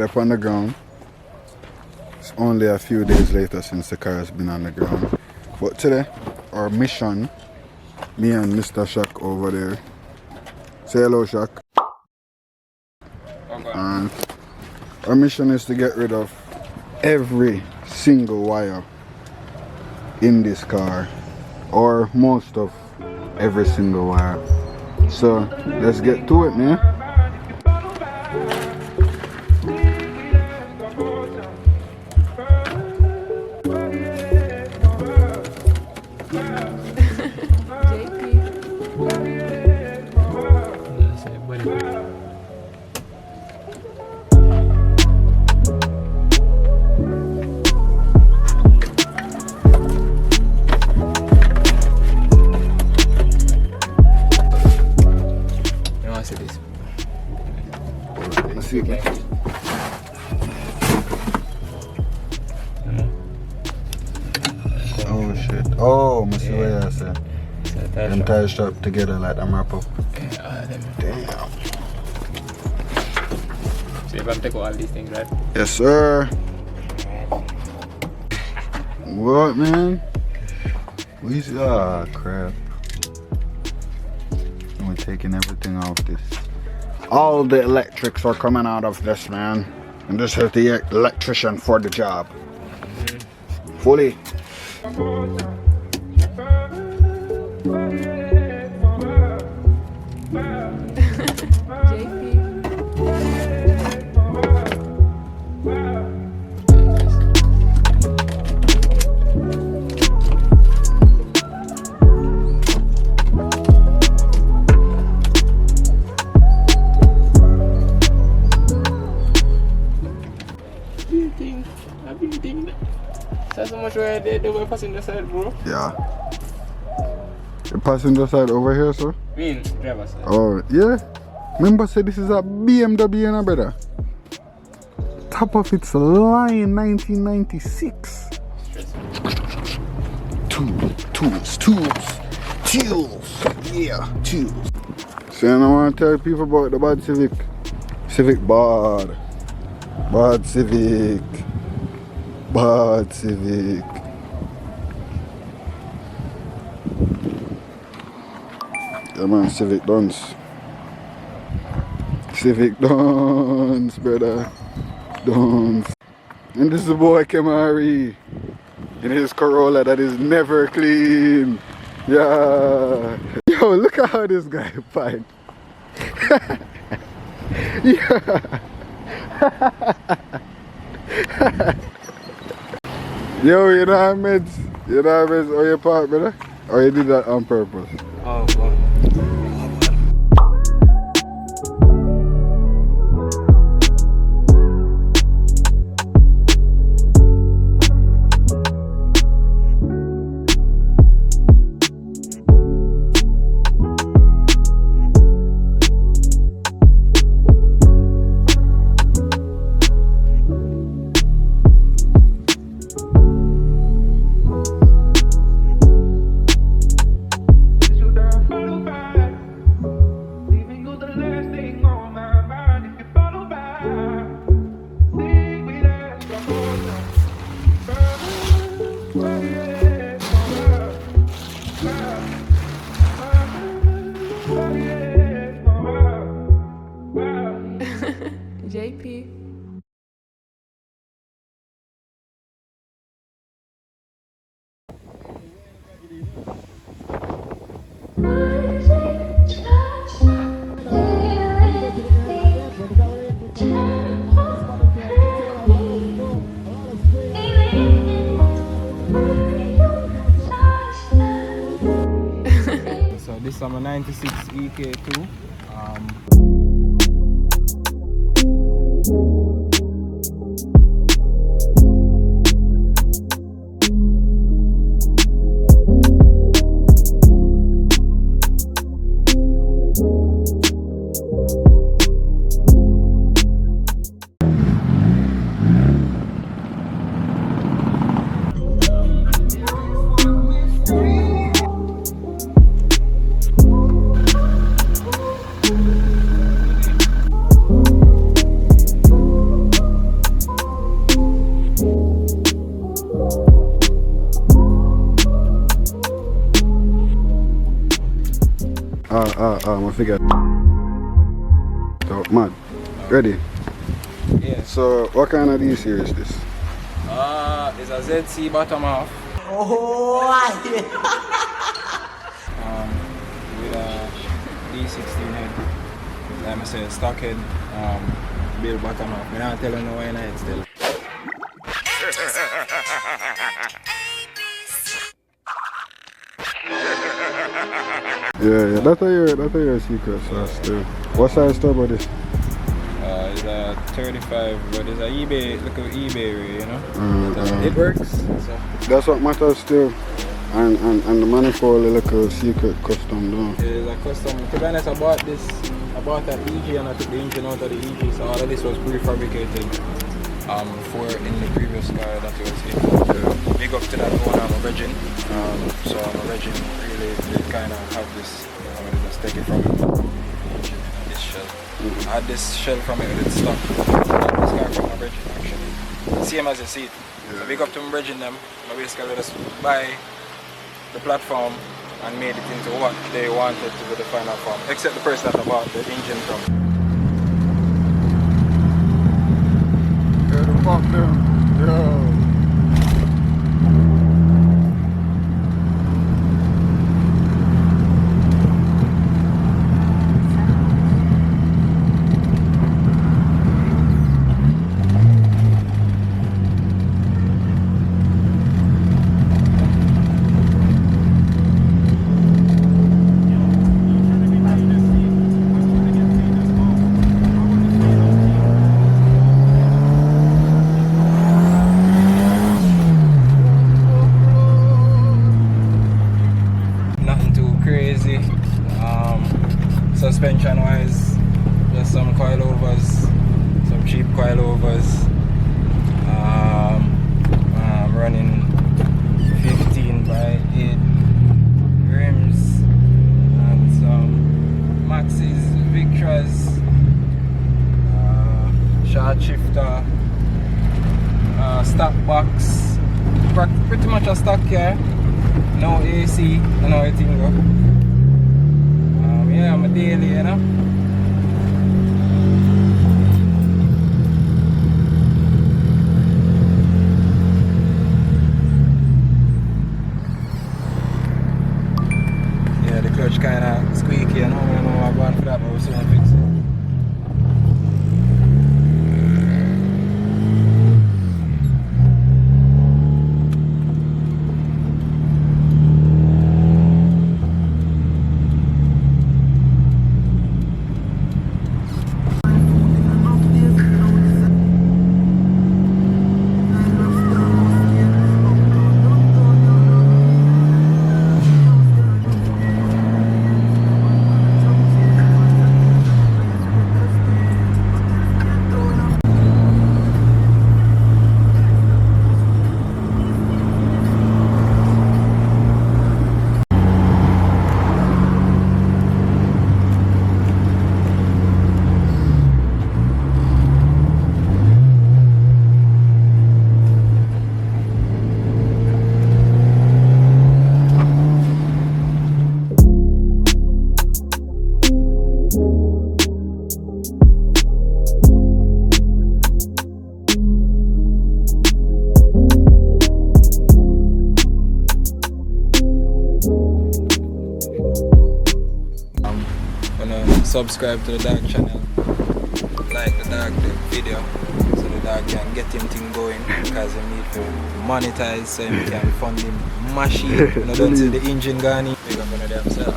up on the ground. It's only a few days later since the car has been on the ground. But today, our mission, me and Mr. Shaq over there. Say hello, Shaq. And our mission is to get rid of every single wire in this car, or most of every single wire. So let's get to it, man. Oh shit. Oh, I see what you say. Them tires strapped together like them wrap up. Damn. So you want to take all these things, right? Yes, sir. What, man? We see. Ah, crap. We're taking everything off this. All the electrics are coming out of this, man. And this is the electrician for the job. Fully. So much where they were passenger side, bro. Yeah. The passenger side over here, sir? I mean, driver side. Oh, yeah. Remember, say this is a BMW, you know, brother. Top of its line, 1996. Tools. Yeah, tools. So, I want to tell people about the bad Civic. Civic bad. Bad Civic. Bad Civic. Yeah, man, Civic dons. Civic dons, brother. Dons. And this is the boy Kemari in his Corolla that is never clean. Yeah. Yo, look at how this guy fight. Yeah. Yo, you know what I meant? You know what I meant on your part, brother? Or you did that on purpose? Oh, God. JP. So this is my 96 EK2. I forget. So, man, ready? Yeah. So, what kind of DC is this? It's a ZC bottom half. Oh, With a E16 head. Like I said, stock head, build bottom half. I'm not telling no why in it still. Yeah, that's your secret sauce too. What size turbo this? It's a 35, but it's a eBay, look at eBay, you know? It works. So. That's what matters too. And the manifold is like a secret custom though. It's a custom. To be honest, I bought an EG and I took the engine out of the EG, so all of this was prefabricated for in the previous car that you was in. Big up to that one, I'm a virgin. So I'm a virgin, really, they kind of have this, just take it from this shell. I had this shell from it with its stock. I got this car from a virgin actually. Same as you see it. So big up to my virgin them. I basically just buy the platform and made it into what they wanted to be the final form, except the person that I bought the engine from. Yeah, the pop them. Yo. Suspension wise, just some coilovers, some cheap coilovers. I'm running 15 by 8 rims and some Maxis, Victras, short shifter, stock box, pretty much a stock car, no AC, and everything go. Yeah, I'm a daily, you know. Yeah, the clutch kind of squeaky, you know. I don't know I'm going for that, but we'll soon fix it. Subscribe to the dog channel, like the dog the video, so the dog can get him thing going, because he need to monetize so he can fund him machine. You know, don't see the engine gone in, big up on themselves.